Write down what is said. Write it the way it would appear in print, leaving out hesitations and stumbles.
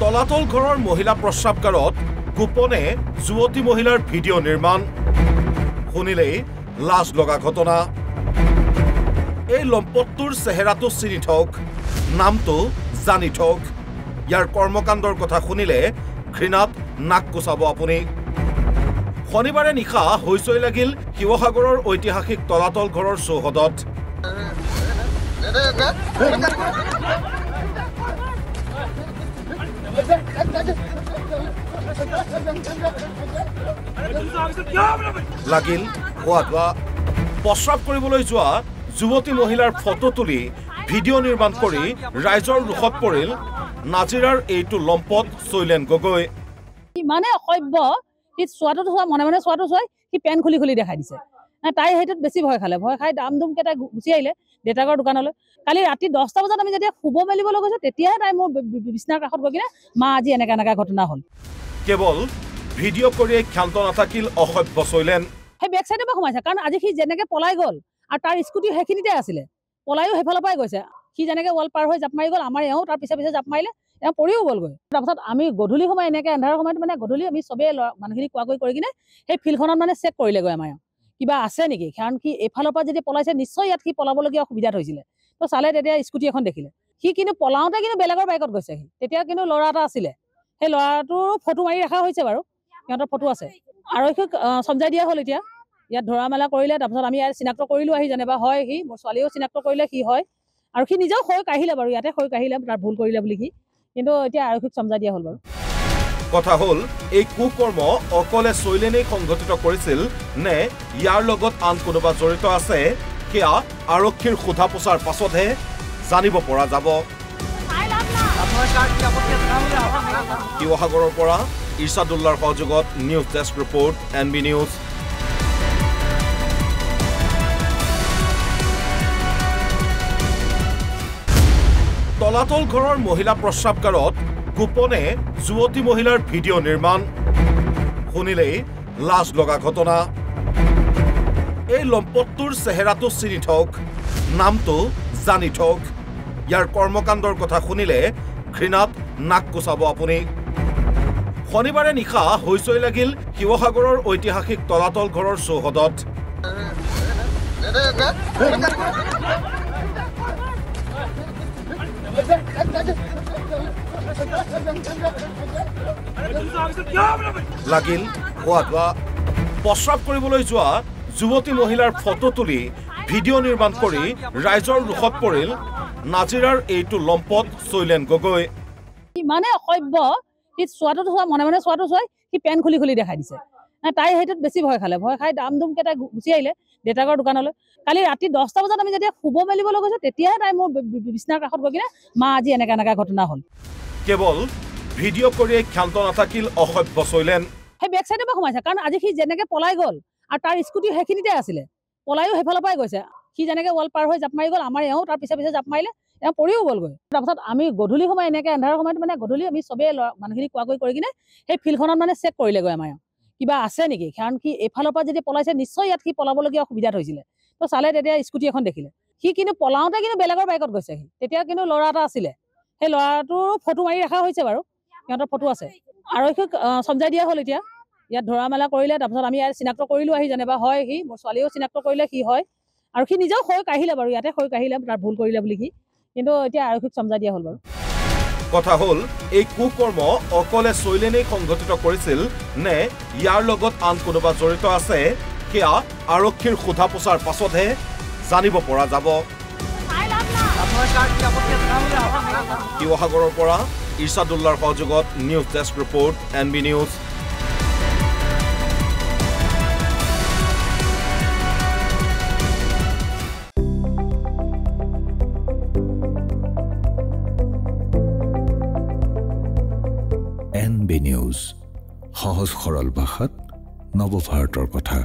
তলাতল ঘৰৰ মহিলা প্ৰস্ৰাৱগাৰত গোপনে যুৱতী মহিলাৰ ভিডিঅ' নিৰ্মাণ শুনিলেই লাজ লগা ঘটনা এই লম্পটটোৰ চেহেৰাটো চিনি থওক নামটো জানি থওক ইয়াৰ কৰ্মকাণ্ডৰ কথা শুনিলে ঘৃণাত নাক কোচাব আপুনি শনিবাৰে নিশা হৈচৈ লাগিল শিৱসাগৰৰ ঐতিহাসিক তলাতল ঘৰৰ চৌহদত লাগিল হোৱা প্ৰস্ৰাৱ কৰিবলৈ যোৱা যুৱতী মহিলাৰ ফটো তুলি ভিডিঅ' নিৰ্মাণ কৰি ৰাইজৰ ৰোষত পৰিল নাজিৰাৰ এইটো লম্পট শৈলেন গগৈ মানে অসভ্য সি চোৱাটো চোৱা মনে মনে চোৱাটো চাই সি পেন খুলি খুলি দেখাই দিছে তাই সেইটোত বেছি ভয় খালে ভয় খাই দাম দুমকে তাই গুচি আহিলে দেউতাকৰ দোকানলৈ কালি ৰাতি 10টা বজাত আমি যেতিয়া শুব মেলিবলৈ গৈছোঁ তেতিয়াহে তাই মোৰ বিছনাৰ কাষত গৈ কিনে মা আজি এনেকা ঘটনা হ'ল কেৱল ভিডিঅ' কৰিয়ে ক্ষান্ত নাথাকিল অসভ্য শৈলেন সেই বেক চাইডৰ পৰা সোমাইছে কাৰণ আজি সি যেনেকে পলাই গ'ল আৰু তাৰ স্কুটি সেইখিনিতে আছিলে পলাইও সেইফালৰ পৰাই গৈছে সি যেনেকে ৱাল পাৰ হৈ জাপ মাৰি গ'ল আমাৰ এওঁ তাৰ পিছে পিছে জাপ মাৰিলে এওঁ পৰিও গ'লগৈ তাৰপাছত আমি গধূলি সময় এনেকে এন্ধাৰৰ সময়ত মানে গধূলি আমি চবেই মানুহখিনি কোৱাকৈ কৰি কিনে সেই ফিল্ডখনত মানে চেক কৰিলেগৈ আমাৰ কিবা আছে নেকি কাৰণ কি এইফালৰ পৰা যদি পলাইছে নিশ্চয় ইয়াত সি পলাবলগীয়া অসুবিধাত হৈছিলে তো চালে তেতিয়া স্কুটি এখন দেখিলে সি কিন্তু পলাওঁতে কিন্তু বেলেগৰ বাইকত গৈছে সি তেতিয়া কিন্তু ল'ৰা এটা আছিলে সেই ল'ৰাটোৰ ফটো মাৰি ৰখা হৈছে বাৰু সিহঁতৰ ফটো আছে আৰক্ষীক সমজাই দিয়া হ'ল এতিয়া ইয়াত ধৰা মেলা কৰিলে তাৰপিছত আমি ইয়াত চিনাক্ত কৰিলোঁ আহি যেনিবা হয় সি মোৰ ছোৱালীও চিনাক্ত কৰিলে সি হয় আৰু সি নিজেও হৈ কাঢ়িলে বাৰু ইয়াতে হৈ কাঢ়িলে তাৰ ভুল কৰিলে বুলি সি কিন্তু এতিয়া আৰক্ষীক সমজাই দিয়া হ'ল বাৰু কথা হ'ল এই কুকৰ্ম অকলে শৈলেনেই সংঘটিত কৰিছিল নে ইয়াৰ লগত আন কোনোবা জড়িত আছে সেয়া আৰক্ষীৰ সোধা পোছাৰ পাছতহে জানিব পৰা যাব শিৱসাগৰৰ পৰা ইৰ্ছাদুল্লাৰ সহযোগত news desk report NB news তলাতল ঘৰৰ মহিলা প্ৰস্ৰাৱগাৰত গোপনে যুৱতী মহিলাৰ ভিডিঅ' নিৰ্মাণ শুনিলেই লাজ লগা ঘটনা এই লম্পটটোৰ চেহেৰাটো চিনি থওক নামটো জানি থওক ইয়াৰ কৰ্মকাণ্ডৰ কথা শুনিলে ঘৃণাত নাক কোচাব আপুনি শনিবাৰে নিশা হৈচৈ লাগিল শিৱসাগৰৰ ঐতিহাসিক তলাতল ঘৰৰ চৌহদত লাগিল হোৱা প্ৰস্ৰাৱ কৰিবলৈ যোৱা যুৱতী মহিলাৰ ফটো তুলি ভিডিঅ' নিৰ্মাণ কৰি ৰাইজৰ ৰোষত পৰিল নাজিৰাৰ এইটো লম্পট শৈলেন গগৈ মানে অসভ্য সি চোৱাটো চোৱা মনে মনে চোৱাটো চাই সি পেন খুলি খুলি দেখাই দিছে তাই সেইটোত বেছি ভয় খালে ভয় খাই দাম দুমকে তাই গুচি আহিলে দেউতাকৰ দোকানলৈ কালি ৰাতি 10টা বজাত আমি যেতিয়া শুব মেলিবলৈ গৈছোঁ তেতিয়াহে তাই মোৰ বিছনাৰ কাষত গৈ কিনে মা আজি এনেকা ঘটনা হ'ল কেৱল ভিডিঅ' কৰিয়ে ক্ষান্ত নাথাকিল অসভ্য শৈলেন সেই বেক চাইডৰ পৰা সোমাইছে কাৰণ আজি সি যেনেকে পলাই গ'ল আৰু তাৰ স্কুটি সেইখিনিতে আছিলে পলাইও সেইফালৰ পৰাই গৈছে সি যেনেকে ৱাল পাৰ হৈ জাপ মাৰি গ'ল আমাৰ এওঁ তাৰ পিছে পিছে জাপ মাৰিলে এওঁ পৰিও গ'লগৈ তাৰপাছত আমি গধূলি সময় এনেকে এন্ধাৰৰ সময়ত মানে গধূলি আমি চবেই মানুহখিনি কোৱাকৈ কৰি কিনে সেই ফিল্ডখনত মানে চেক কৰিলেগৈ আমাৰ কিবা আছে নেকি কাৰণ কি এইফালৰ পৰা যদি পলাইছে নিশ্চয় ইয়াত সি পলাবলগীয়া অসুবিধাত হৈছিলে তো চালে তেতিয়া স্কুটি এখন দেখিলে সি কিন্তু পলাওঁতে কিন্তু বেলেগৰ বাইকত গৈছে সি তেতিয়া কিন্তু ল'ৰা এটা আছিলে সেই ল'ৰাটোৰ ফটো মাৰি ৰখা হৈছে বাৰু সিহঁতৰ ফটো আছে আৰক্ষীক সমজাই দিয়া হ'ল এতিয়া ইয়াত ধৰা মেলা কৰিলে তাৰপিছত আমি ইয়াত চিনাক্ত কৰিলোঁ আহি যেনিবা হয় সি মোৰ ছোৱালীও চিনাক্ত কৰিলে সি হয় আৰু সি নিজেও হৈ কাঢ়িলে বাৰু ইয়াতে হৈ কাঢ়িলে তাৰ ভুল কৰিলে বুলি সি কিন্তু এতিয়া আৰক্ষীক সমজাই দিয়া হ'ল বাৰু কথা হ'ল এই কুকৰ্ম অকলে শৈলেনেই সংঘটিত কৰিছিল নে ইয়াৰ লগত আন কোনোবা জড়িত আছে সেয়া আৰক্ষীৰ সোধা পোছাৰ পাছতহে জানিব পৰা যাব শিৱসাগৰৰ পৰা ইৰ্ছাদুল্লাৰ সহযোগত news desk report NB news NB news সহজ সৰল ভাষাত নৱভাৰতৰ কথা।